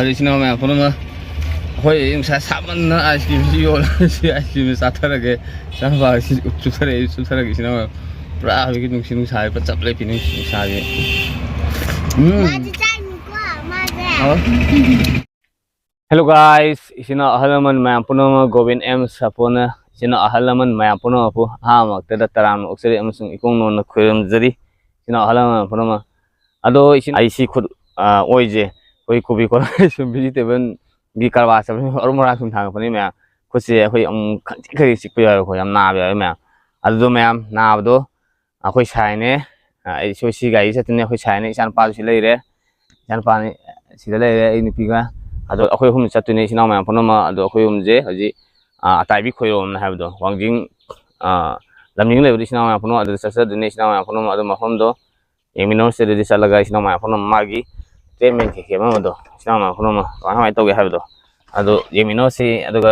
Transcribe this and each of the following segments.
ꯑꯗꯨꯁꯤꯅ ꯃꯌꯥꯝ ꯄꯨꯝꯅꯃꯛ ꯑꯩꯈꯣꯏ ꯅꯨꯡꯁꯥ ꯁꯥꯃꯟꯅ ꯑꯥꯏꯁ ꯀ꯭ꯔꯤꯝꯁꯤ ꯌꯣꯜꯂꯁꯤ ꯑꯥꯏꯁ ꯀ꯭ꯔꯤꯝꯁꯤ ꯆꯥꯊꯔꯒꯦ ꯏꯆꯥꯅꯨꯄꯥꯁꯤ ꯆꯨꯊꯔꯒꯦ ꯁꯤꯅ ꯄꯨꯔꯥ ꯍꯧꯖꯤꯛꯀꯤ ꯅꯨꯡꯁꯥꯁꯤ ꯄꯨꯔꯥ ꯆꯞ ꯂꯦꯞꯄꯤ ꯅꯨꯡꯁꯥꯁꯤ Hello guys, isina ahalaman mayam punama Gobin M Sapona isina ahalaman mayam punama pu hamak tada taram oksari amasung ikong non na khuyam jari isina ahalaman punama ado isina IC khud oije koi kubi ko sum vegetable gi karwa sa ormora sum thang pani ma khuse khoi khari sikpa ya ko yam na ba ma ado mayam na abdo akhoi saine ai so si gai sa tine khoi saine isan pa si leire isan pa ni sida leire ai ni piga ado akhoi hum chatune sinau ma phanama ado akhoi hum je haji ataibi khoyom na habdo wangjing lamning lebi sinau ma phano ado sasa dine sinau ma phano ado mafam do emino se de salaga sinau ma phano magi treatment ke ma do sinau ma phano ma ha to ge habdo ado emino se ado ga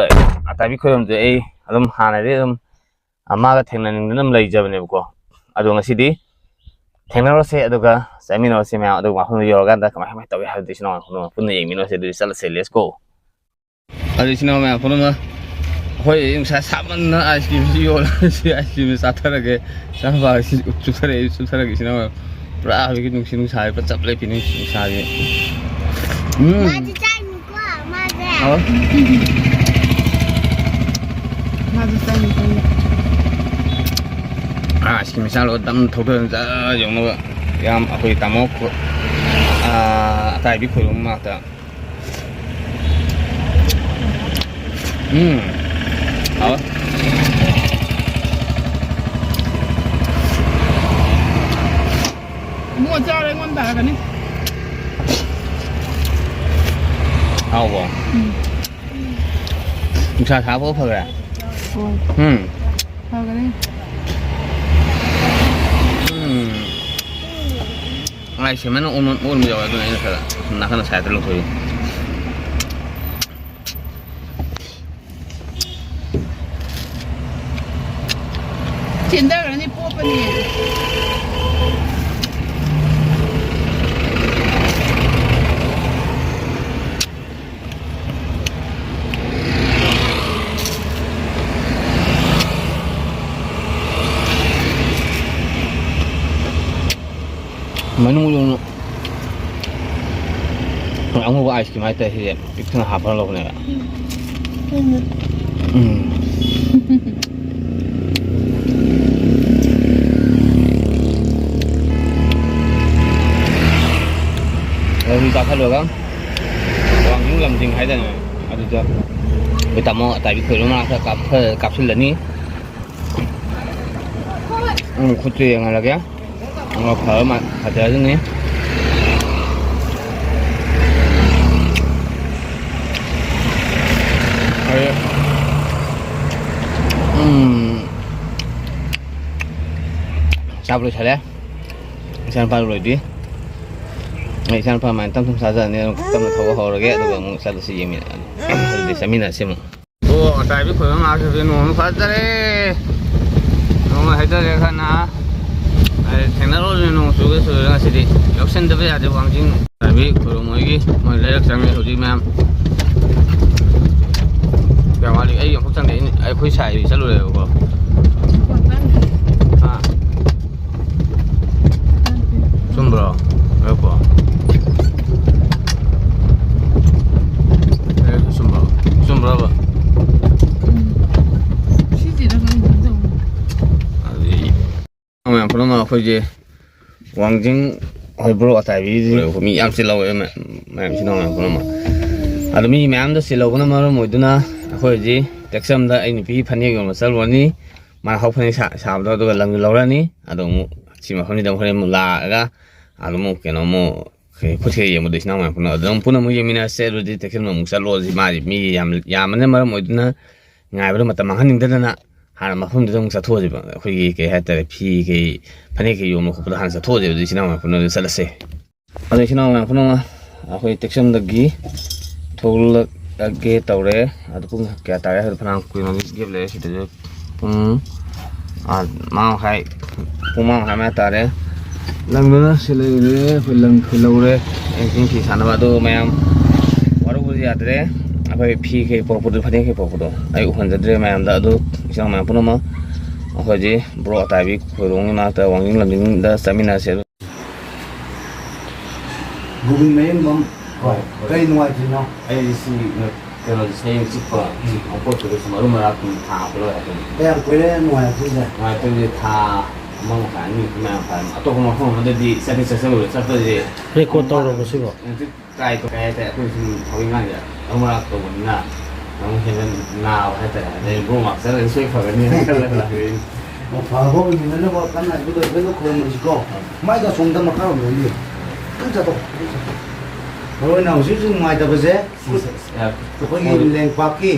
ataibi khoyom je ai adum hana de adum amaga thengnaning nam lai jabne ko ado ngasidi Teknologi itu ga semino semia itu mahal juga kan, kami hamil tapi hal di sini orang punya semino itu selesai let's go. Di sini orang punya, koi yang saya sama na ice cream sih jualan si ice cream satarage, sama si sutarage sini orang berapa bikin nungsi saya pecah lebih nungsi saya. Masih cai muka, masih. Oh. Masih cai muka. Ice cream sao đâm thấu thường ra dùng nó yam akhoi tamo tai bi khoi ma ta hao mua cho đây ngon ta cái này hao bo cha thả vô phơi à hao cái này Ai sih mana umum jawab itu ini salah, nak kena saya terlalu kau. Cinta kan ni apa ni? Mấy nung luôn ông mua ice cream ai thì cái thằng hạp nó lâu này ạ rồi ta thấy được không còn những làm gì hay đây này à được chưa người ta mua tại vì khởi nó mà cặp xin lần đi không tiền là cái ngọt thở mà thật sự thế này sao rồi đấy sang pha rồi đi ngày sang pha mà tâm thông sao giờ nên tâm thấu hồ rồi cái rồi muốn sao được gì mình để xem mình là xem ô tại biết khởi mà cái nó phát ra đấy nó mà hết rồi khăn à Teknologi nung suge suge ngasih di option tapi ada wangjing tapi kalau mau lagi mau lihat sampai hari mam yang wali yang phúc sang ini aku xài thì sao rồi cô sumber apa sumber apa mà phun mà khơi gì hoàng chính hồi bữa tại vì của mình ăn xí lâu em em xí lâu mà phun mà à tụi mình ăn đó xí lâu cũng mà mỗi đứa na khơi gì đặc sản đó anh bị phanh nhiều mà sao luôn ní mà học phanh sao đó tôi lần lâu ra ní à tụi chỉ mà phanh đồng phanh một là cái à tụi cái nó một cái phút cái gì một đứa nào mà phun đó phun mà mình mình sẽ rồi đi đặc sản mà một sao luôn gì mà mình làm mình mà mỗi đứa na ngày bữa mà tầm ăn những thứ đó 하나 막 혼자 좀 사토지 봐. 거기 그 했더니 피게 파니게 요뭐 그보다 한 사토지 어디 지나면 분노 살았어. 어디 지나면 분노 거기 택시음덕기 돌게 떠래. 아도 분 깨따래 해 분한 꾸이는 기블래 시대 망하이 망하면 따래. 랑나 실레레 필랑 필로레 엔진 키 사나바도 매am ꯇꯧꯕꯁꯨ ꯌꯥꯗ꯭ꯔꯦ ꯑꯩꯈꯣꯏ ꯐꯤ ꯀꯩ ꯄꯣꯔꯛꯄꯗꯣ ꯐꯅꯦꯛ ꯀꯩ ꯄꯣꯔꯛꯄꯗꯣ ꯑꯩ ꯎꯍꯟꯖꯗ꯭ꯔꯦ ꯃꯌꯥꯝꯗ ꯑꯗꯨ ꯏꯆꯤꯟ ꯏꯅꯥꯎ ꯃꯌꯥꯝ ꯄꯨꯝꯅꯃꯛ ꯑꯩꯈꯣꯏꯁꯤ ꯕ꯭ꯔꯣ ꯑꯇꯥꯏꯕꯤ ꯈꯣꯏꯔꯣꯡꯒꯤ ꯃꯅꯥꯛꯇ ꯋꯥꯡꯖꯤꯡ ꯂꯝꯖꯤꯡꯗ ꯆꯠꯃꯤꯟꯅꯁꯦ ꯑꯗꯨ ꯒꯣꯕꯤꯟ ꯃꯌꯨꯝꯕꯝ ꯍꯣꯏ ꯀꯔꯤ ꯅꯨꯡꯉꯥꯏꯇ꯭ꯔꯤꯅꯣ ꯑꯩꯁꯤ ꯀꯩꯅꯣꯁꯦ ꯁꯌꯦꯡ ꯆꯤꯛꯄ ꯄꯣꯠꯇꯨꯗꯁꯨ ꯃꯔꯨ ꯃꯔꯥꯡ ꯊꯥꯕ ꯂꯣꯏꯔꯦ ꯀꯌꯥꯝ ꯀꯨꯏꯔꯦ ꯅꯨꯡꯉꯥꯏꯇ꯭ꯔꯤꯁꯦ ꯅꯨꯡꯉꯥꯏꯇꯕꯁꯦ ꯊꯥ ꯑꯃ ꯃꯈꯥꯏ ꯑꯅꯤ ꯃꯌꯥꯝ ꯐꯥꯔꯦ ꯑꯇꯣꯞꯄ ꯃꯐꯝ ꯑꯃꯗꯗꯤ ꯆꯠꯄꯁꯦ ꯔꯦꯀꯣꯔꯠ ꯇꯧꯔꯕ ꯁꯤꯕꯣ ꯀꯥꯏ ꯍꯥꯏꯇꯥꯔꯦ ꯑꯩꯈꯣꯏ ꯁꯨꯝ ꯊꯧꯔꯤꯉꯥꯟꯁꯦ ꯃꯔꯨ ꯃꯔꯥꯡ ꯇꯧꯕꯅꯤꯅ ꯑꯃꯨꯛ ꯍꯦꯟꯅ ꯅꯥꯕ ꯍꯥꯏꯇꯥꯔꯦ ꯑꯗꯩ ꯕ꯭ꯔꯣ ꯉꯥꯛ ꯆꯠꯂꯒ ꯁꯣꯏ ꯐꯒꯅꯤꯅ ꯈꯜꯂꯒ ꯂꯥꯛꯑꯦ ꯐꯕ ꯑꯣꯏꯃꯤꯟꯅꯅꯕ ꯀꯟꯅ ꯑꯗꯨꯒ ꯑꯩꯈꯣꯏꯅ ꯈꯨꯔꯨꯝꯃꯁꯤꯀꯣ ꯃꯥꯏꯒ ꯑꯁꯣꯝꯗ ꯃꯈꯥꯔꯣꯝꯗꯒꯤ ꯈꯤꯇꯪ ꯆꯠꯊꯣꯛ ꯃꯔꯨ ꯑꯣꯏꯅ ꯍꯧꯖꯤꯛ ꯍꯧꯖꯤꯛ ꯅꯨꯡꯉꯥꯏꯇꯕꯁꯦ ꯑꯩꯈꯣꯏꯒꯤ ꯂꯦꯡꯄꯥꯛꯀꯤ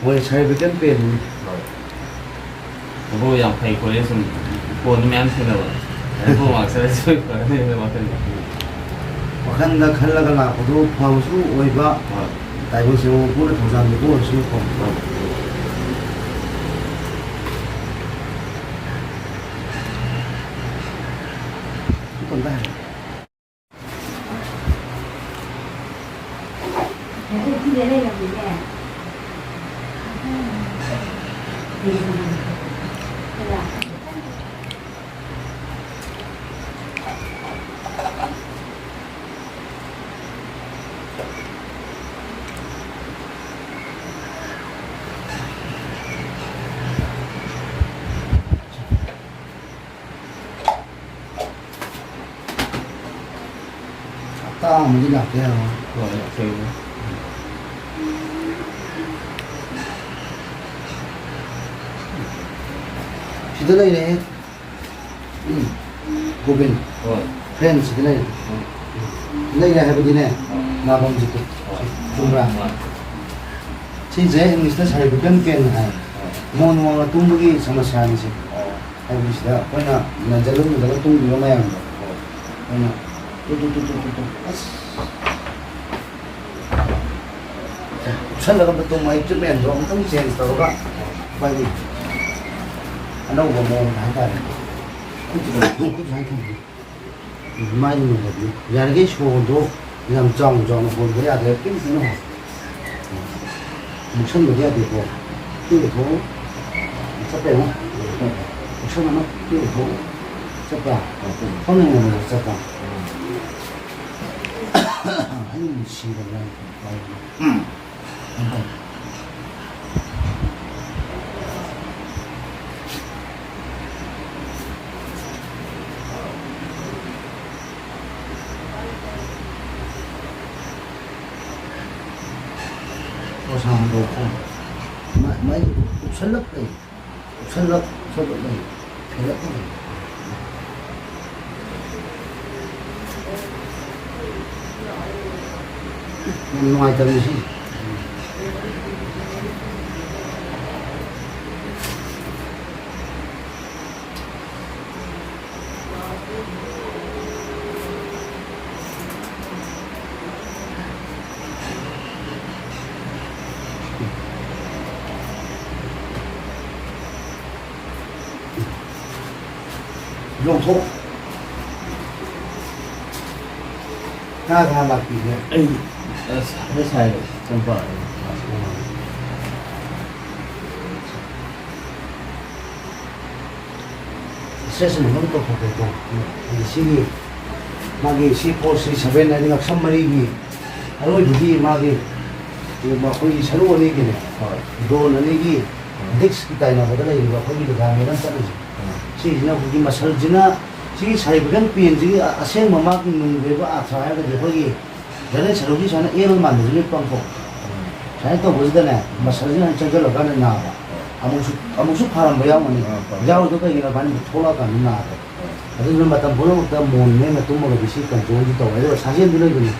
ꯃꯣꯏ ꯁꯥꯔꯕꯤꯀꯦꯜ ꯄꯦꯟ ꯕ꯭ꯔꯣ ꯌꯥꯝ ꯐꯩ ꯈꯣꯠꯂꯦ ꯁꯨꯝ ꯐꯣꯟꯗ ꯃꯌꯥꯝ ꯊꯦꯡꯅꯕ ꯕ꯭ꯔꯣ ꯉꯥꯛ ꯆꯠꯂꯒ ꯁꯣꯏ ꯐꯒꯅꯤꯅ ꯋꯥꯈꯜꯗ ꯈꯜꯂꯒ ꯂꯥꯛꯄꯗꯨ ꯐꯕꯁꯨ ꯑꯣꯏꯕ ꯇꯥꯏꯕꯪ ꯁꯦꯝꯕꯄꯨꯅ ꯊꯧꯖꯥꯟꯕꯕꯨ ꯑꯣꯏꯔꯁꯨ hafta amadi lakte yawa sida leyre Gobind friend sida leyre leyre haibadine nabam jitu chumra sise English da certificate pen hai mon wanga tumbugi samasya ni se haibisida koina najalum tumbi mayam koina 살라가 또 많이 쯤면 좀 엄청 재밌어가 빨리 안 오고 뭐 한다네 그치 한테 많이 먹어도 야르게 쇼도 그냥 정정 보고 해야 돼 ปิ้는 무슨 거 해야 되고 그리고 잡대요 무슨 하나 그리고 잡다 선행을 잡다 한 시간 사람도 없고 많이 설럽대 설럽 배웠거든 누아있다는 것이 용토 나가 막히게 회사에 좀 봐. 스트레스는 너무 또 보겠고 시기 마기 C4, C7 아니가 선머리기 알로이드기 마기 뭐 거기 새로운 얘기네 돈 아니기 덱스 기타이나 보다가 이거 거기도 가면은 따르지 시기나 거기 마설지나 시 사이버간 비엔지 아생 마마기 농대고 아사야가 거기 전에 새로기 전에 예를 만들지 빵고 잘 또 보시더네 마설지나 저절로 가는 나와 아무수 파란 뭐야 뭐니 야우도 그기나 반이 돌아가는 나와 그래서 마땅 보는 것도 못내면 또 먹어 비실 건 좋은지 또 왜요 사진 들어주니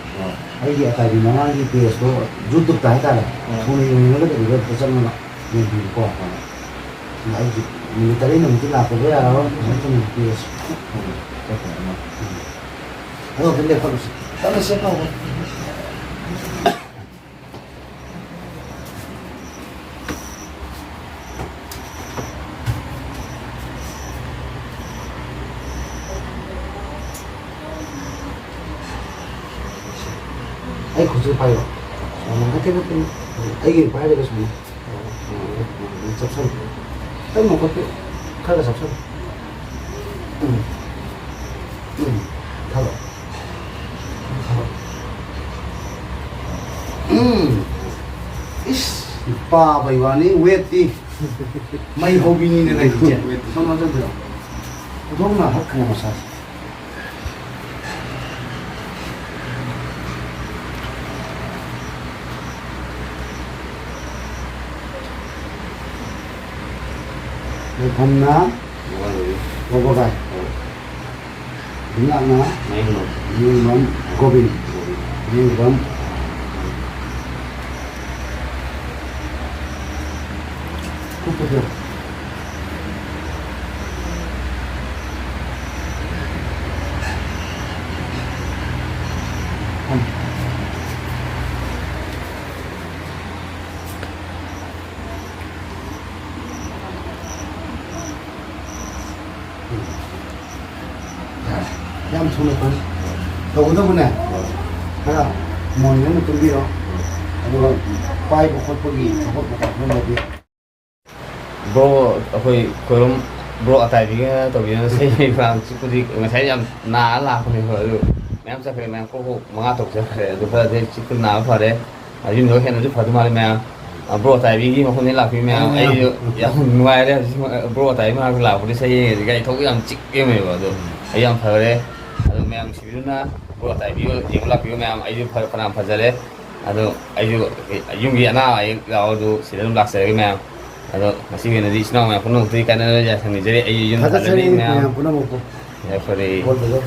아이디 아까 이 나만기 비해서 주도 다 했다네 돈이 있는 거도 이거 보자는 거 이거 아이디 밀리터리는 무슨 나쁘고야 무슨 비해서 근데 그거 따로 시작하고 아이 고수 봐요 Nggak tayo. Ay, pahay ka sumuli. Sapsan. Tayo mo kote. Kala sapsan. Kala. Is, ipapaywani, weti. May hobby ni nila dyan. Sama dyan bro. Udong na, hak ka na massage. Tham na, wabagai. Dengar na, Yunam, Gobin, Yunam. Kumpul dia. Yam thuna pan. Tawda mo na. Hala, mo na mo tumbi ro. Ano pai ko ko pagi, ko ko ta mo di. Bro akhoi korom bro atai bi ga to bi na sei phang chu di ngasai yam na la ko ni ho lu mem sa khe mem ko manga tok sa khe du pha de chu na pha de ajin ho khen du pha du ma le mem bro atai bi gi ma ko ni la bi mem ai ya nuai de bro atai ma la ko di sei ga thok yam chik ke me ba do ai yam pha de ado mem si bi na bro atai bi yeng la bi mem ai ju pha nam pha jale ado ai ju yung gi na ai ga du si dum lak se ge mem Ado masih gini di sini, aku nunggu di kanan aja, sini jadi ayu jun Kata ada di saya mana? ni puna mo ko. Ya, sorry. Ko do.